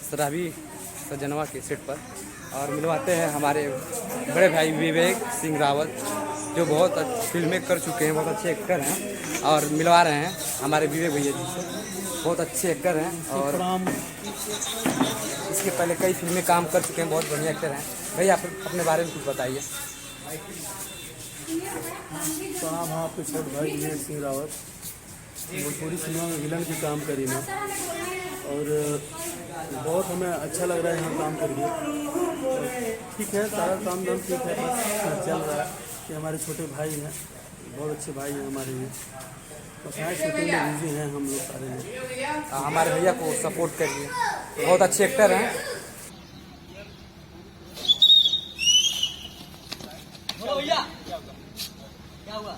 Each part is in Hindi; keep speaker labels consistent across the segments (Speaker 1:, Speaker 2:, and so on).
Speaker 1: सराबी सजनवा के सेट पर और मिलवाते हैं हमारे बड़े भाई विवेक सिंह रावत, जो बहुत फिल्में कर चुके हैं, बहुत अच्छे एक्टर हैं और मिलवा रहे हैं हमारे विवेक भैया जी से। बहुत अच्छे एक्टर हैं और इसके पहले कई फिल्में काम कर चुके हैं, बहुत बढ़िया एक्टर हैं। भैया आप अपने बारे में कुछ बताइए।
Speaker 2: प्रणाम। हाँ, आपके छोटे भाई विवेक सिंह रावत भोजपुरी सिनेमा में विलन की काम करी मैं, और बहुत हमें अच्छा लग रहा है यहाँ काम करके। ठीक है, सारा काम धाम ठीक है, बस चल रहा है कि हमारे छोटे भाई हैं, बहुत अच्छे भाई हैं हमारे लिए, बस यहाँ शूटिंग में बिजी हैं हम लोग सारे लोग।
Speaker 1: हमारे भैया को सपोर्ट करिए, बहुत अच्छे एक्टर हैं। भैया क्या हुआ?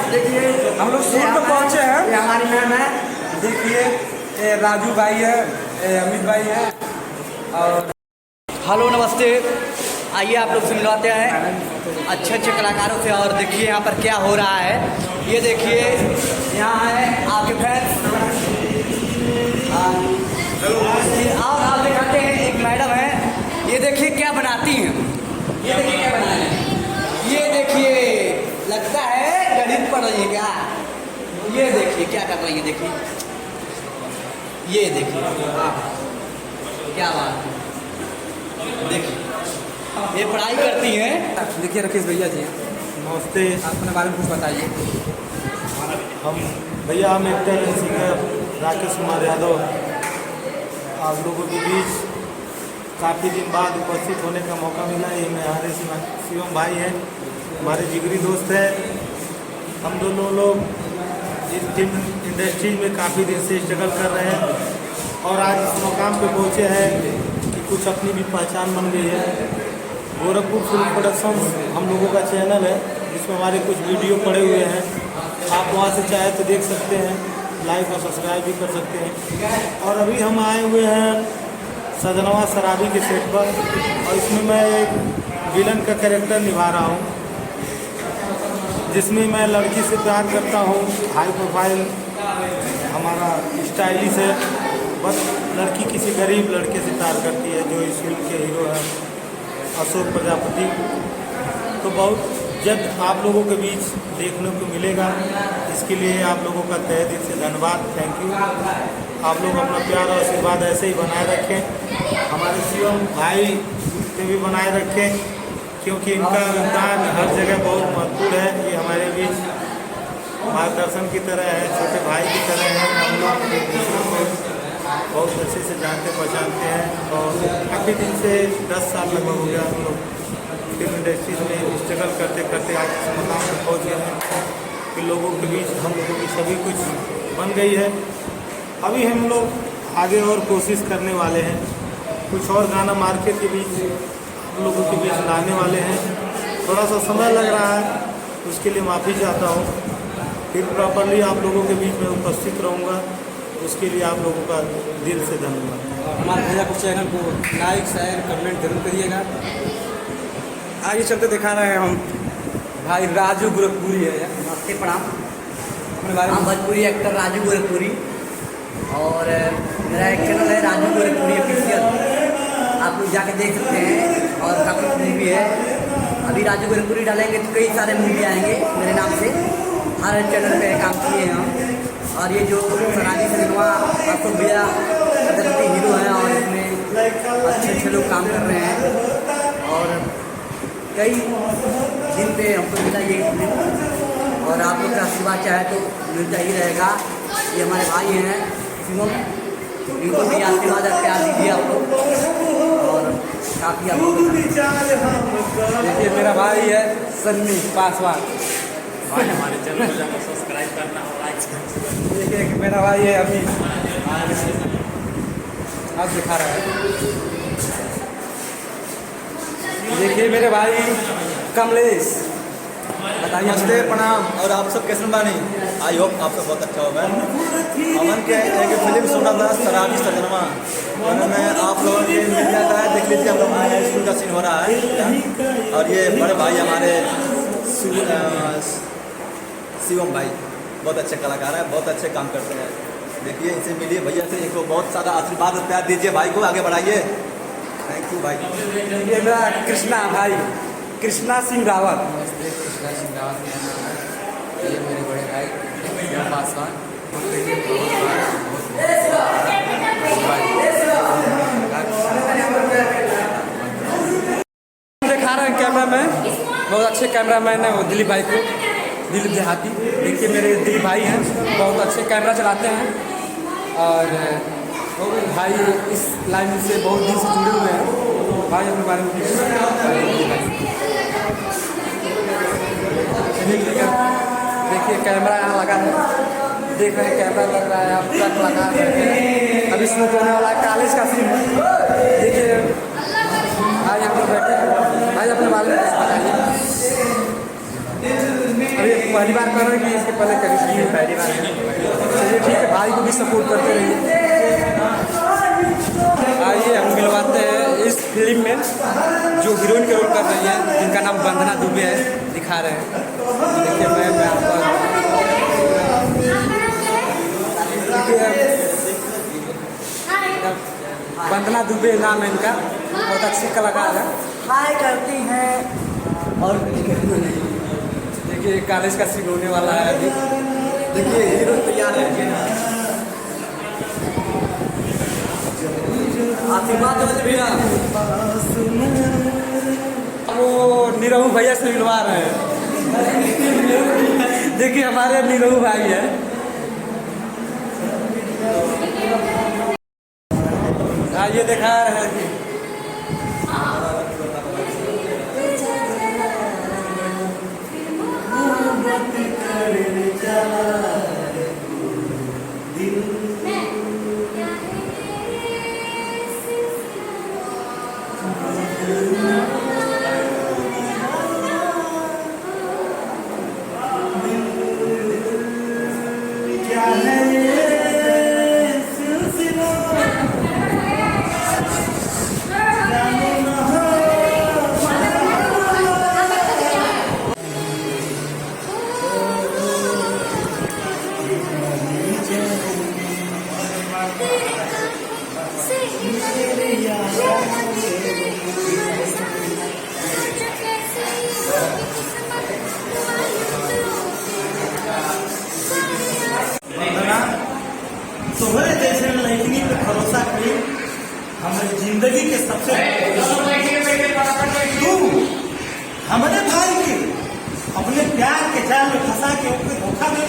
Speaker 1: देखिए हम लोग शूट पे पहुंचे हैं, ये हमारी मैम है, देखिए राजू भाई है, अमित भाई है और
Speaker 3: हेलो नमस्ते। आइए आप लोग से मिलवाते हैं अच्छे अच्छे कलाकारों से, और देखिए यहाँ पर क्या हो रहा है। ये देखिए यहाँ है आपके फैंस, और आप दिखाते हैं एक मैडम है, ये देखिए क्या बनाती हैं, ये देखिए क्या बना रही है, ये देखिए लगता है गणित पढ़ रही है क्या, ये देखिए क्या कर रही है, देखिए ये देखिए क्या बात है, देखिए ये पढ़ाई करती हैं।
Speaker 1: देखिए राकेश भैया जी
Speaker 2: नमस्ते।
Speaker 1: अपने बारे में कुछ बताइए।
Speaker 2: हम एक्टर सिंगर राकेश कुमार यादव आप लोगों के बीच काफ़ी दिन बाद उपस्थित होने का मौका मिला। ये हमारे शिवम भाई हैं, हमारे जिगरी दोस्त हैं। हम दोनों लोग इस फिल्म इंडस्ट्री में काफ़ी दिन से स्ट्रगल कर रहे हैं और आज इस मुकाम पे पहुँचे हैं कि कुछ अपनी भी पहचान बन गई है। गोरखपुर फिल्म प्रोडक्शन हम लोगों का चैनल है, जिसमें हमारे कुछ वीडियो पड़े हुए हैं, आप वहाँ से चाहे तो देख सकते हैं, लाइक और सब्सक्राइब भी कर सकते हैं। और अभी हम आए हुए हैं सजनवा सराबी के सेट पर, और इसमें मैं एक विलन का कैरेक्टर निभा रहा हूँ, जिसमें मैं लड़की से प्यार करता हूँ। हाई प्रोफाइल हमारा स्टाइलिश है, बस लड़की किसी गरीब लड़के से प्यार करती है, जो इस फिल्म के हीरो हैं अशोक प्रजापति। तो बहुत जल्द आप लोगों के बीच देखने को मिलेगा, इसके लिए आप लोगों का तहे दिल से धन्यवाद, थैंक यू। आप लोग अपना प्यार और आशीर्वाद ऐसे ही बनाए रखें, हमारे शिवम भाई पे भी बनाए रखें, क्योंकि इनका योगदान हर जगह बहुत महत्वपूर्ण है। ये हमारे बीच मार्गदर्शन की तरह है, छोटे भाई की तरह है। हम लोग एक दूसरे को बहुत अच्छे से जानते पहचानते हैं, और काफ़ी दिन से 10 साल लगभग हो गया हम लोग फिल्म इंडस्ट्री में स्ट्रगल करते करते आज इस मुकाम पर पहुँच गए हैं कि लोगों के बीच हम लोगों की सभी कुछ बन गई है। अभी हम लोग आगे और कोशिश करने वाले हैं, कुछ और गाना मार्केट के बीच हम लोगों के बीच लाने वाले हैं। थोड़ा सा समय लग रहा है, उसके लिए माफ़ी चाहता हूँ। फिर प्रॉपरली आप लोगों के बीच में उपस्थित रहूँगा, उसके लिए आप लोगों का दिल से धन्यवाद।
Speaker 1: हमारे भैया को चैनल को लाइक शेयर कमेंट जरूर करिएगा। आगे चलते दिखा रहे हैं हम भाई राजू गोरखपुरी है।
Speaker 3: नमस्ते, प्रणाम।
Speaker 1: अपने बारे में
Speaker 3: भोजपुरी एक्टर राजू गोरखपुरी, और मेरा एक चैनल है राजू गोरखपुरी ऑफिशियल, आप लोग जाके देख सकते हैं। और काफ़ी मूवी है, अभी राजू गोरखपुरी डालेंगे तो कई सारे मूवी आएंगे मेरे नाम से, हर चैनल पे काम किए हैं हम। और ये जो सराबी सिनेमा अशोक भैया हीरो हैं, और इसमें अच्छे अच्छे लोग काम कर रहे हैं, और कई दिन पे हमको मिला ये फिल्म, और आप लोग का आशीर्वाद चाहे तो मिलता ही रहेगा। ये हमारे भाई हैं शिवम, इनको भी आशीर्वाद और प्यार दीजिए आप लोग, और काफ़ी आप लोग।
Speaker 1: देखिए मेरा भाई है सन्नी पासवान,
Speaker 4: भाई हमारे चैनल को जाकर सब्सक्राइब करना और लाइक करना।
Speaker 1: देखिए मेरा भाई है अभी अब दिखा रहा है। देखिए मेरे भाई कमलेश, बताइए।
Speaker 5: नमस्ते, प्रणाम। और आप सब कैसे बानी? आई होप आप सब बहुत अच्छा होगा। अमन के एक फिल्म सुना था सराबी सजनवा, मैं आप लोगों के मिल जाता है, देख लीजिए। हम लोग आए हैं स्कूल का सीन हो रहा है। और ये बड़े भाई हमारे शिवम भाई बहुत अच्छे कलाकार हैं, बहुत अच्छे काम करते हैं। देखिए इनसे मिलिए भैया से, एक बहुत सारा आशीर्वाद और प्यार दीजिए भाई को, आगे बढ़ाइए। थैंक यू भाई।
Speaker 1: ये मेरा कृष्णा भाई, कृष्णा सिंह रावत।
Speaker 6: नमस्ते, कृष्णा सिंह रावत मेरा नाम है। ये मेरे बड़े भाई पासवान।
Speaker 1: दिखा रहे हैं कैमरा मैन, बहुत अच्छे कैमरा मैन है वो दिलीप भाई को, दिलीप देहाती। देखिए मेरे दिलीप भाई हैं, बहुत अच्छे कैमरा चलाते हैं। और वो भाई इस लाइन से बहुत दिन से जुड़े हुए हैं। भाई अपने बारे में देखिए कैमरा यहाँ लगा है, देख रहे हैं कैमरा लग रहा है, आप ट्रक लगा है। अब इसमें होने वाला है कॉलेज का सीन। देखिए भाई यहाँ पर बैठे हैं, भाई अपने बारे में बताइए। अभी पहली बार कर रहे हैं कि इसके पहले कभी पहली बार है? चलिए ठीक है, भाई को भी सपोर्ट करते रहिए। आइए हम मिलवाते हैं इस फिल्म में जो हीरोइन के रोल कर रही है, जिनका नाम वंदना दुबे है, दिखा रहे हैं। देखिए मैं आपको वंदना दुबे नाम है इनका, बहुत अच्छी कलाकार है।
Speaker 3: हाय करती हैं और
Speaker 1: देखिए कॉलेज का सीन होने वाला है अभी।
Speaker 5: देखिए हीरो तैयार है।
Speaker 3: आशीर्वाद दो भैया।
Speaker 1: वो निरहू भैया से मिलवा रहे हैं। देखिए हमारे निरहू भाई है। हाँ ये दिखा रहे हैं कि
Speaker 2: तोहरे जैसे लड़की पे भरोसा करी हमारी जिंदगी के सबसे तू हमारे भाई के अपने प्यार के जाल में फंसा के उसको धोखा दे।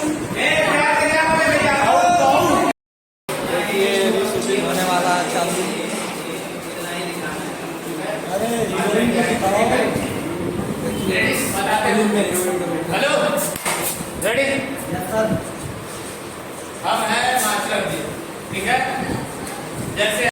Speaker 1: देखिए शूटिंग होने वाला है चालू।
Speaker 2: अरे हीरोइन को दिखाओ।
Speaker 1: देखिए फिल्म में हीरोइन को